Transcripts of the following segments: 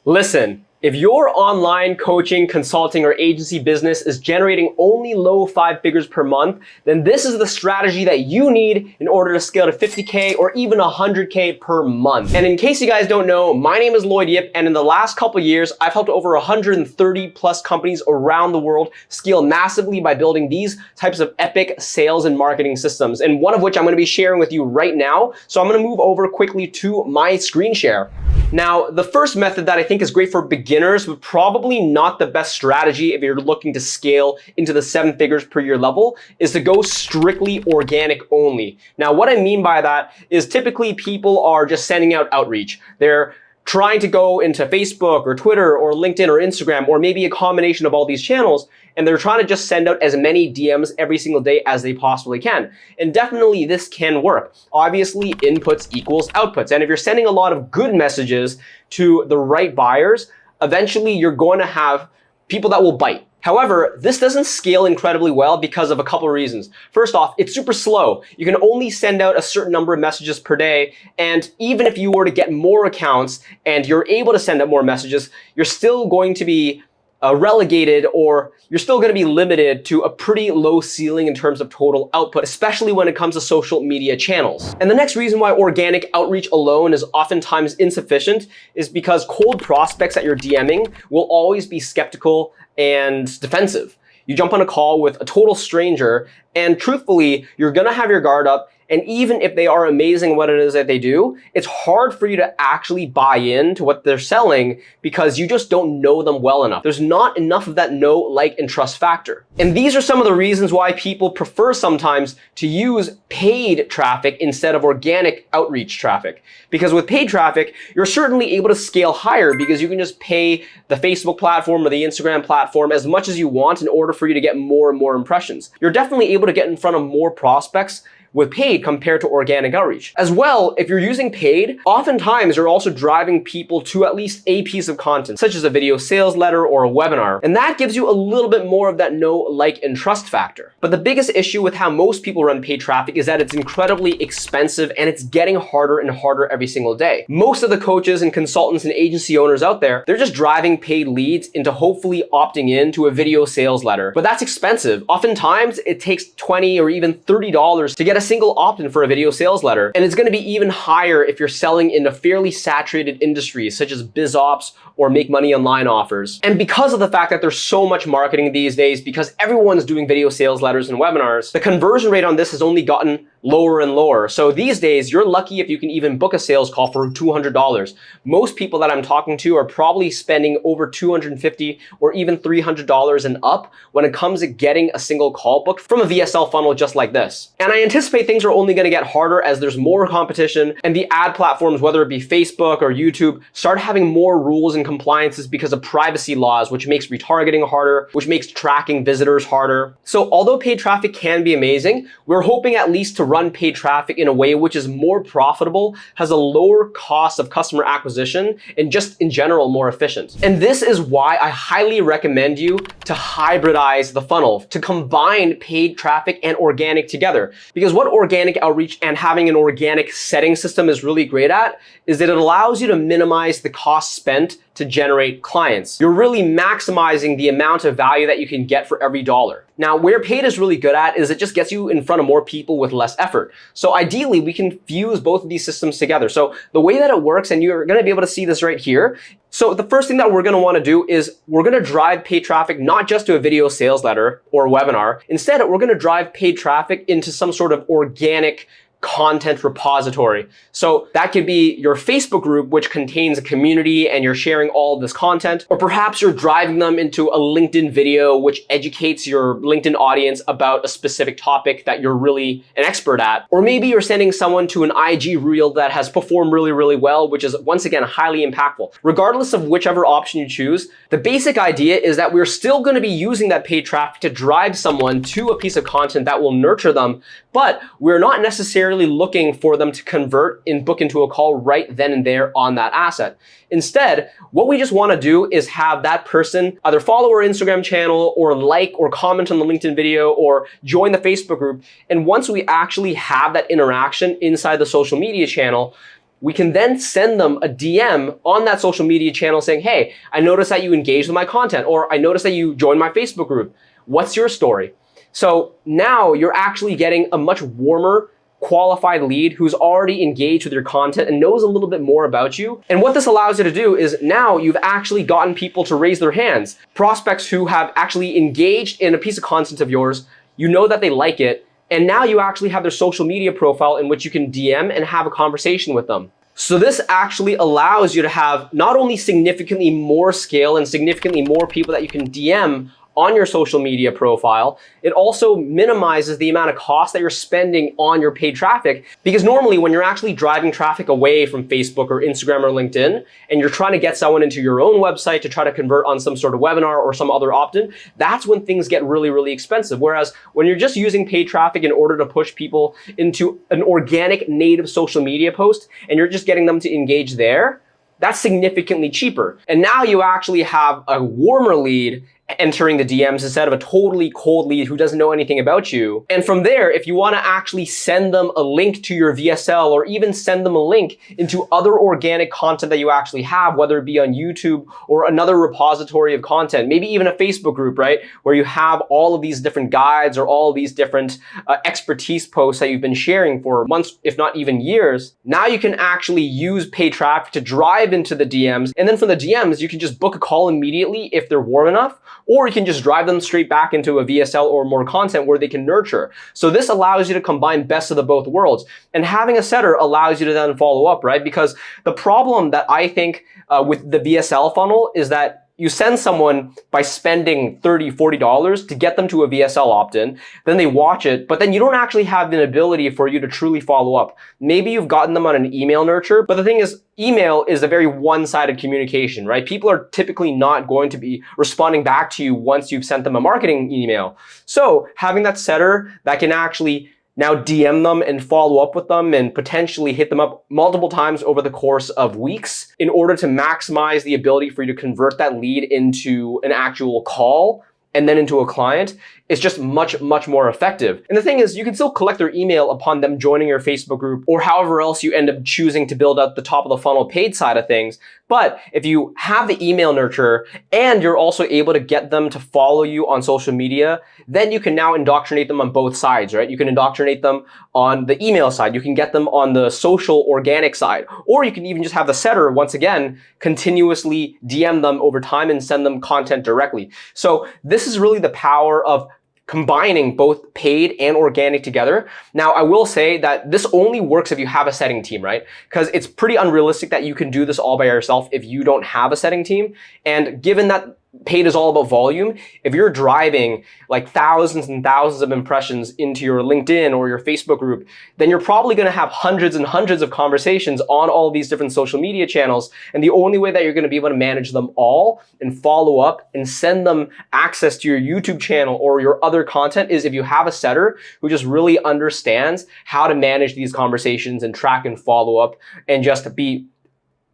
Listen, if your online coaching, consulting, or agency business is generating only low 5 figures per month, then this is the strategy that you need in order to scale to 50K or even 100K per month. And in case you guys don't know, my name is Lloyd, and in the last couple years, I've helped over 130 plus companies around the world scale massively by building these types of epic sales and marketing systems, and one of which I'm going to be sharing with you right now. So I'm going to move over quickly to my screen share. Now, the first method that I think is great for beginners, but probably not the best strategy if you're looking to scale into the 7 figures per year level, is to go strictly organic only. Now, what I mean by that is typically people are just sending out outreach. They're trying to go into Facebook or Twitter or LinkedIn or Instagram, or maybe a combination of all these channels, and they're trying to just send out as many DMs every single day as they possibly can. And definitely this can work. Obviously, inputs equals outputs. And if you're sending a lot of good messages to the right buyers, eventually you're going to have people that will bite. However, this doesn't scale incredibly well because of a couple of reasons. First off, it's super slow. You can only send out a certain number of messages per day. And even if you were to get more accounts and you're able to send out more messages, you're still going to be relegated, or you're still going to be limited to a pretty low ceiling in terms of total output, especially when it comes to social media channels. And the next reason why organic outreach alone is oftentimes insufficient is because cold prospects that you're DMing will always be skeptical and defensive. You jump on a call with a total stranger, and truthfully, you're going to have your guard up. And even if they are amazing at what it is that they do, it's hard for you to actually buy into what they're selling because you just don't know them well enough. There's not enough of that know, like, and trust factor. And these are some of the reasons why people prefer sometimes to use paid traffic instead of organic outreach traffic. Because with paid traffic, you're certainly able to scale higher because you can just pay the Facebook platform or the Instagram platform as much as you want in order for you to get more and more impressions. You're definitely able to get in front of more prospects with paid compared to organic outreach. As well, if you're using paid, oftentimes you're also driving people to at least a piece of content, such as a video sales letter or a webinar. And that gives you a little bit more of that know, like, and trust factor. But the biggest issue with how most people run paid traffic is that it's incredibly expensive and it's getting harder and harder every single day. Most of the coaches and consultants and agency owners out there, they're just driving paid leads into hopefully opting in to a video sales letter. But that's expensive. Oftentimes it takes $20 or even $30 to get a single opt-in for a video sales letter. And it's going to be even higher if you're selling in a fairly saturated industries such as biz ops or make money online offers. And because of the fact that there's so much marketing these days, because everyone's doing video sales letters and webinars, the conversion rate on this has only gotten lower and lower. So these days, you're lucky if you can even book a sales call for $200. Most people that I'm talking to are probably spending over $250 or even $300 and up when it comes to getting a single call booked from a VSL funnel just like this. And I anticipate things are only going to get harder as there's more competition and the ad platforms, whether it be Facebook or YouTube, start having more rules and compliances because of privacy laws, which makes retargeting harder, which makes tracking visitors harder. So although paid traffic can be amazing, we're hoping at least to run paid traffic in a way which is more profitable, has a lower cost of customer acquisition, and just in general more efficient. And this is why I highly recommend you to hybridize the funnel, to combine paid traffic and organic together. Because what organic outreach and having an organic setting system is really great at is that it allows you to minimize the cost spent to generate clients. You're really maximizing the amount of value that you can get for every dollar. Now, where paid is really good at is it just gets you in front of more people with less effort. So ideally, we can fuse both of these systems together. So the way that it works, and you're going to be able to see this right here. So the first thing that we're going to want to do is we're going to drive paid traffic not just to a video sales letter or webinar. Instead, we're going to drive paid traffic into some sort of organic content repository. So that could be your Facebook group, which contains a community and you're sharing all of this content, or perhaps you're driving them into a LinkedIn video, which educates your LinkedIn audience about a specific topic that you're really an expert at. Or maybe you're sending someone to an IG reel that has performed really, really well, which is once again, highly impactful. Regardless of whichever option you choose, the basic idea is that we're still going to be using that paid traffic to drive someone to a piece of content that will nurture them, but we're not necessarily looking for them to convert and book into a call right then and there on that asset. Instead, what we just want to do is have that person either follow our Instagram channel or like or comment on the LinkedIn video or join the Facebook group. And once we actually have that interaction inside the social media channel, we can then send them a DM on that social media channel saying, hey, I noticed that you engaged with my content, or I noticed that you joined my Facebook group. What's your story? So now you're actually getting a much warmer, qualified lead who's already engaged with your content and knows a little bit more about you. And what this allows you to do is now you've actually gotten people to raise their hands. Prospects who have actually engaged in a piece of content of yours, you know that they like it, and now you actually have their social media profile in which you can DM and have a conversation with them. So this actually allows you to have not only significantly more scale and significantly more people that you can DM on your social media profile, it also minimizes the amount of cost that you're spending on your paid traffic. Because normally when you're actually driving traffic away from Facebook or Instagram or LinkedIn, and you're trying to get someone into your own website to try to convert on some sort of webinar or some other opt-in, that's when things get really, really expensive. Whereas when you're just using paid traffic in order to push people into an organic native social media post, and you're just getting them to engage there, that's significantly cheaper. And now you actually have a warmer lead entering the DMs instead of a totally cold lead who doesn't know anything about you. And from there, if you want to actually send them a link to your VSL or even send them a link into other organic content that you actually have, whether it be on YouTube or another repository of content, maybe even a Facebook group, right? Where you have all of these different guides or all of these different expertise posts that you've been sharing for months, if not even years. Now you can actually use paid traffic to drive into the DMs. And then from the DMs, you can just book a call immediately if they're warm enough, or you can just drive them straight back into a VSL or more content where they can nurture. So this allows you to combine best of the both worlds. And having a setter allows you to then follow up, right? Because the problem that I think with the VSL funnel is that you send someone by spending $30, $40 to get them to a VSL opt-in, then they watch it, but then you don't actually have the ability for you to truly follow up. Maybe you've gotten them on an email nurture, but the thing is, email is a very one-sided communication, right? People are typically not going to be responding back to you once you've sent them a marketing email. So having that setter that can actually now DM them and follow up with them and potentially hit them up multiple times over the course of weeks in order to maximize the ability for you to convert that lead into an actual call and then into a client is just much, much more effective. And the thing is, you can still collect their email upon them joining your Facebook group or however else you end up choosing to build out the top of the funnel paid side of things. But if you have the email nurture and you're also able to get them to follow you on social media, then you can now indoctrinate them on both sides, right? You can indoctrinate them on the email side. You can get them on the social organic side, or you can even just have the setter, once again, continuously DM them over time and send them content directly. So this is really the power of combining both paid and organic together. Now, I will say that this only works if you have a setting team, right? Because it's pretty unrealistic that you can do this all by yourself if you don't have a setting team. And given that paid is all about volume, if you're driving like thousands and thousands of impressions into your LinkedIn or your Facebook group, then you're probably going to have hundreds and hundreds of conversations on all of these different social media channels. And the only way that you're going to be able to manage them all and follow up and send them access to your YouTube channel or your other content is if you have a setter who just really understands how to manage these conversations and track and follow up and just be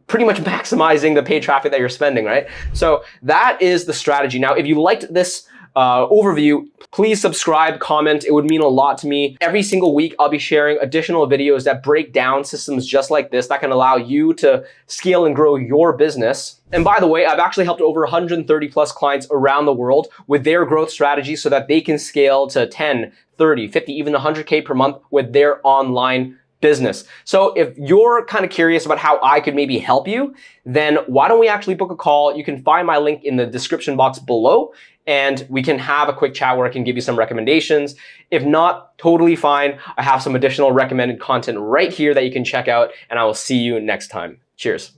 pretty much maximizing the paid traffic that you're spending, right? So that is the strategy. Now, if you liked this overview, please subscribe, comment. It would mean a lot to me. Every single week, I'll be sharing additional videos that break down systems just like this that can allow you to scale and grow your business. And by the way, I've actually helped over 130 plus clients around the world with their growth strategies so that they can scale to 10, 30, 50, even 100K per month with their online business. So if you're kind of curious about how I could maybe help you, then why don't we actually book a call? You can find my link in the description box below and we can have a quick chat where I can give you some recommendations. If not, totally fine. I have some additional recommended content right here that you can check out and I will see you next time. Cheers.